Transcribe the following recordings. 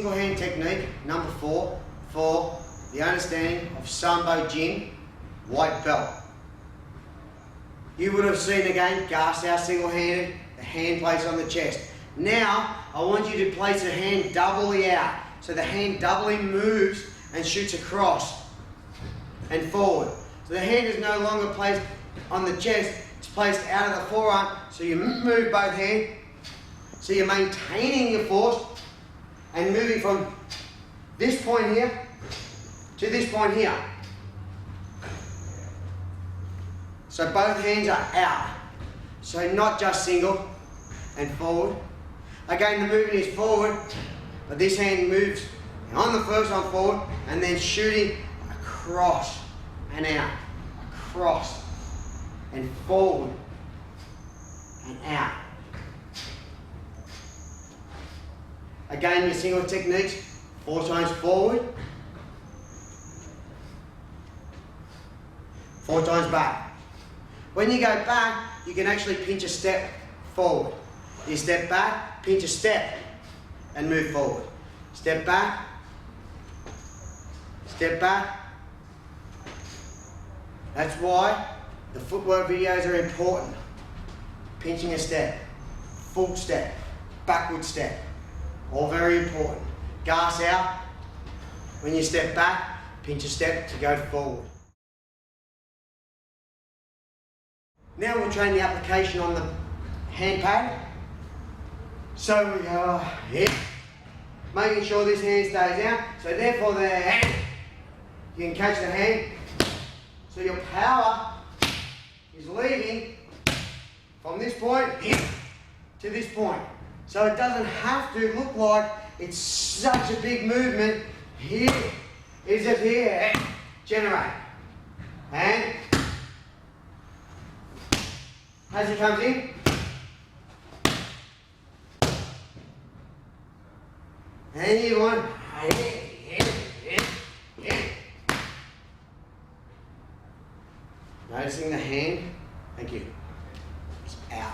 single hand technique, number 4, for the understanding of Sambo Jin, white belt. You would have seen again, gas out single-handed, the hand placed on the chest. Now, I want you to place the hand doubly out. So the hand doubly moves and shoots across and forward. So the hand is no longer placed on the chest, it's placed out of the forearm, so you move both hands. So you're maintaining your force and moving from this point here to this point here. So both hands are out. So not just single and forward. Again, the movement is forward, but this hand moves on the first one forward and then shooting across and out, across and forward and out. Again, your single techniques, 4 times forward, 4 times back. When you go back, you can actually pinch a step forward. You step back, pinch a step, and move forward. Step back, step back. That's why the footwork videos are important. Pinching a step, full step, backward step, all very important. Gas out. When you step back, pinch a step to go forward. Now we'll train the application on the hand pad. So we go here, making sure this hand stays out. So therefore the hand, you can catch the hand. So your power is leaving from this point here to this point. So it doesn't have to look like it's such a big movement. Here is it here, generate. And as it comes in, and you want, noticing the hand, thank you, it's out.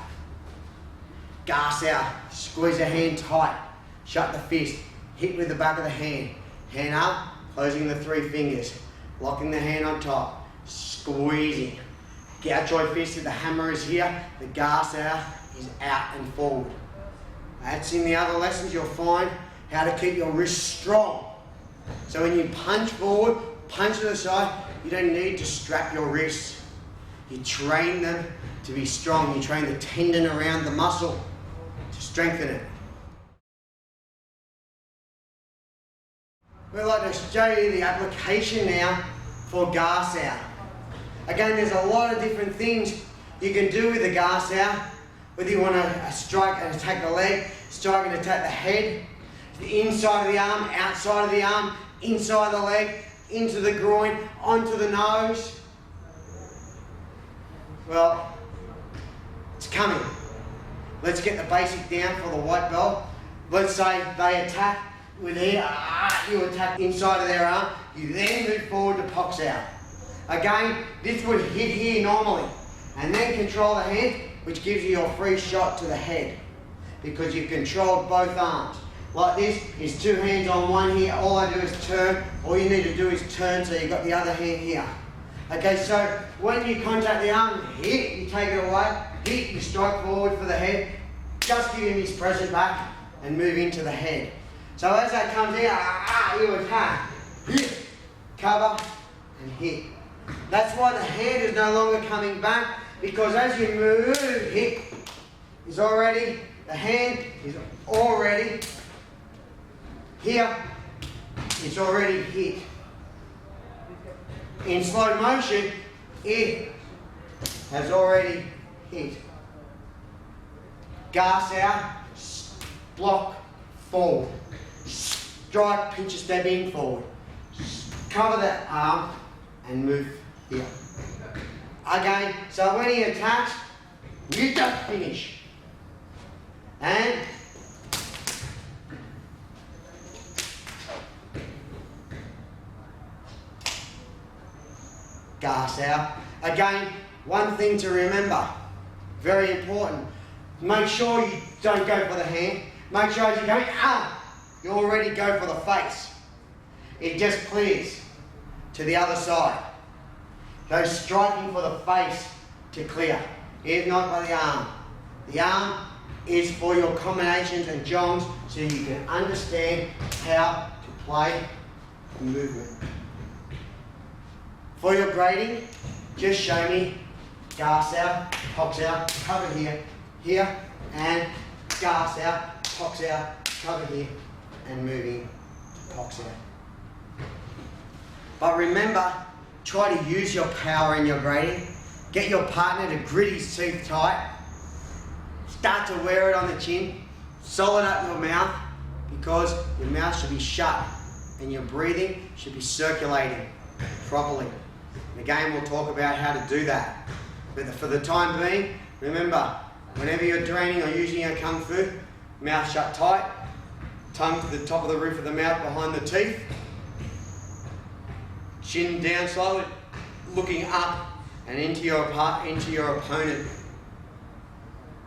Gas out, squeeze the hand tight, shut the fist, hit with the back of the hand. Hand up, closing the 3 fingers, locking the hand on top, squeezing. Gaucho fist, if the hammer is here, the gas out is out and forward. That's in the other lessons, you'll find how to keep your wrists strong. So when you punch forward, punch to the side, you don't need to strap your wrists. You train them to be strong. You train the tendon around the muscle to strengthen it. We'd like to show you the application now for gas out. Again, there's a lot of different things you can do with the gas out. Whether you want to strike and attack the leg, strike and attack the head, the inside of the arm, outside of the arm, inside the leg, into the groin, onto the nose. Well, it's coming. Let's get the basic down for the white belt. Let's say they attack with here, you attack inside of their arm, you then move forward to pox out. Again, this would hit here normally, and then control the hand, which gives you your free shot to the head, because you've controlled both arms. Like this is 2 hands on one here, all I do is turn, all you need to do is turn so you've got the other hand here. Okay, so when you contact the arm, hit, you take it away, hit, you strike forward for the head, just give him his pressure back and move into the head. So as that comes in, you attack, hit, cover, and hit. That's why the hand is no longer coming back, because as you move, hit is already, the hand is already here, it's already hit. In slow motion, it has already hit. Gas out, block, forward. Strike, pinch a step in, forward. Cover that arm and move here. Again, so when he attacks, you just finish. And gas out. Again, one thing to remember, very important, make sure you don't go for the hand. Make sure as you're going, you already go for the face. It just clears to the other side. Go striking for the face to clear. If not by the arm. The arm is for your combinations and jongs so you can understand how to play the movement. For your grading, just show me gas out, pox out, cover here, here, and gas out, pox out, cover here, and moving to pox out. But remember, try to use your power in your grading. Get your partner to grit his teeth tight. Start to wear it on the chin. Solid up your mouth, because your mouth should be shut and your breathing should be circulating properly. Again, we'll talk about how to do that. But for the time being, remember, whenever you're training or using your kung fu, mouth shut tight, tongue to the top of the roof of the mouth behind the teeth, chin down slowly, looking up and into your opponent,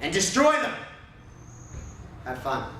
and destroy them. Have fun.